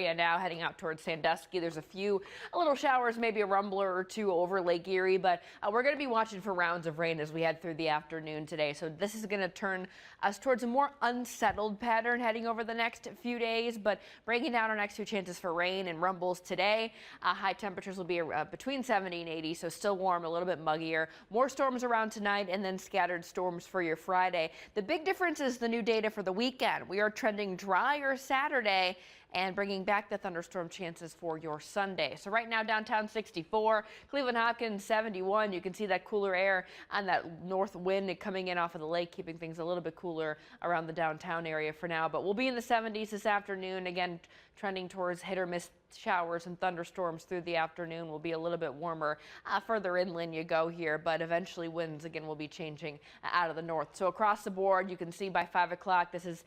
Now heading out towards Sandusky. There's a little showers, maybe a rumbler or two over Lake Erie, but we're going to be watching for rounds of rain as we head through the afternoon today. So this is going to turn us towards a more unsettled pattern heading over the next few days, but breaking down our next few chances for rain and rumbles today. High temperatures will be between 70 and 80, so still warm, a little bit muggier. More storms around tonight and then scattered storms for your Friday. The big difference is the new data for the weekend. We are trending drier Saturday and bringing back the thunderstorm chances for your Sunday. So right now downtown 64, Cleveland Hopkins 71. You can see that cooler air on that north wind coming in off of the lake, keeping things a little bit cooler around the downtown area for now. But we'll be in the 70s this afternoon, again trending towards hit or miss showers and thunderstorms through the afternoon. Will be a little bit warmer further inland you go here, but eventually winds again will be changing out of the north. So across the board, you can see by 5 o'clock this is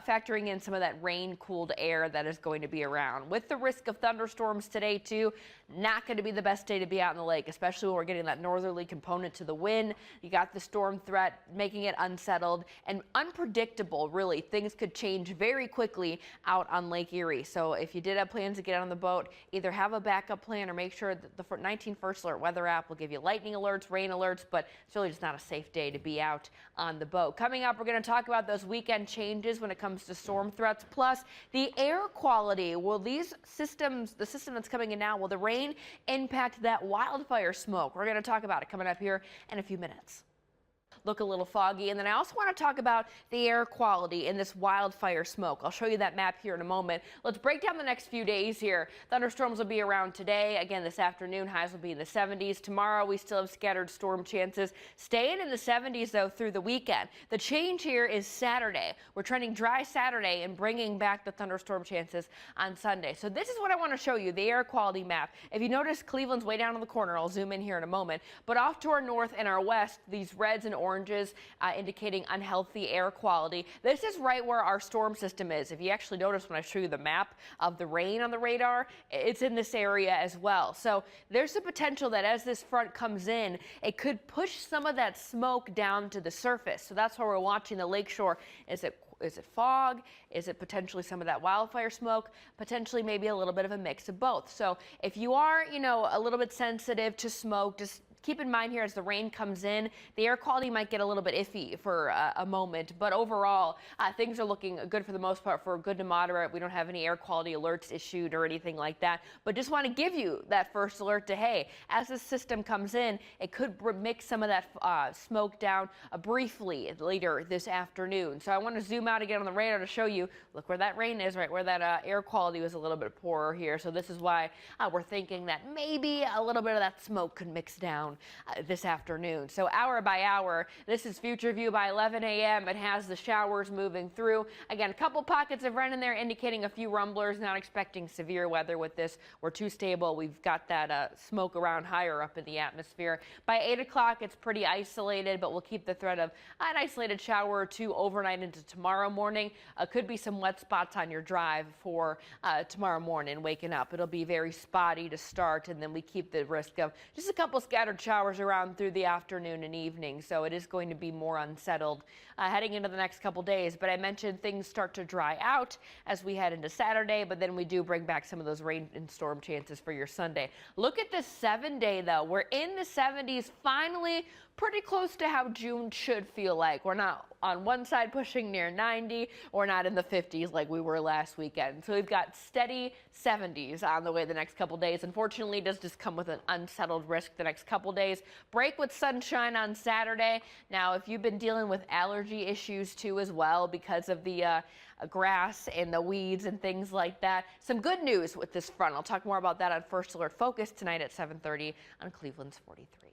factoring in some of that rain cooled air that is going to be around, with the risk of thunderstorms today too. Not going to be the best day to be out in the lake, especially when we're getting that northerly component to the wind. You got the storm threat making it unsettled and unpredictable. Really, things could change very quickly out on Lake Erie. So if you did have plans to get out on the boat, either have a backup plan or make sure that the 19 First Alert weather app will give you lightning alerts, rain alerts, but it's really just not a safe day to be out on the boat. Coming up, we're going to talk about those weekend changes when it comes to storm threats, plus the air quality. Will these systems, the system that's coming in now, will the rain impact that wildfire smoke? We're going to talk about it coming up here in a few minutes. Look a little foggy. And then I also want to talk about the air quality in this wildfire smoke. I'll show you that map here in a moment. Let's break down the next few days here. Thunderstorms will be around today. Again, this afternoon, highs will be in the 70s. Tomorrow, we still have scattered storm chances. Staying in the 70s, though, through the weekend. The change here is Saturday. We're trending dry Saturday and bringing back the thunderstorm chances on Sunday. So this is what I want to show you, the air quality map. If you notice, Cleveland's way down in the corner. I'll zoom in here in a moment. But off to our north and our west, these reds and oranges indicating unhealthy air quality. This is right where our storm system is. If you actually notice when I show you the map of the rain on the radar, it's in this area as well. So there's the potential that as this front comes in, it could push some of that smoke down to the surface. So that's why we're watching the lakeshore. Is it fog? Is it potentially some of that wildfire smoke? Potentially maybe a little bit of a mix of both. So if you are, a little bit sensitive to smoke, just keep in mind here as the rain comes in, the air quality might get a little bit iffy for a moment, but overall things are looking good for the most part, for good to moderate. We don't have any air quality alerts issued or anything like that, but just want to give you that first alert to, hey, as this system comes in, it could mix some of that smoke down briefly later this afternoon. So I want to zoom out again on the radar to show you, look where that rain is, right where that air quality was a little bit poorer here. So this is why we're thinking that maybe a little bit of that smoke could mix down this afternoon. So hour by hour, this is future view by 11 a.m. It has the showers moving through. Again, a couple pockets of rain in there indicating a few rumblers. Not expecting severe weather with this. We're too stable. We've got that smoke around higher up in the atmosphere. By 8 o'clock, it's pretty isolated, but we'll keep the threat of an isolated shower or two overnight into tomorrow morning. Could be some wet spots on your drive for tomorrow morning waking up. It'll be very spotty to start, and then we keep the risk of just a couple scattered showers around through the afternoon and evening. So it is going to be more unsettled heading into the next couple days. But I mentioned things start to dry out as we head into Saturday, but then we do bring back some of those rain and storm chances for your Sunday. Look at the 7-day though. We're in the 70s finally, pretty close to how June should feel like. We're not on one side pushing near 90 or not in the 50s like we were last weekend. So we've got steady 70s on the way the next couple days. Unfortunately, it does just come with an unsettled risk the next couple days. Break with sunshine on Saturday. Now, if you've been dealing with allergy issues too as well because of the grass and the weeds and things like that, some good news with this front. I'll talk more about that on First Alert Focus tonight at 7:30 on Cleveland's 43.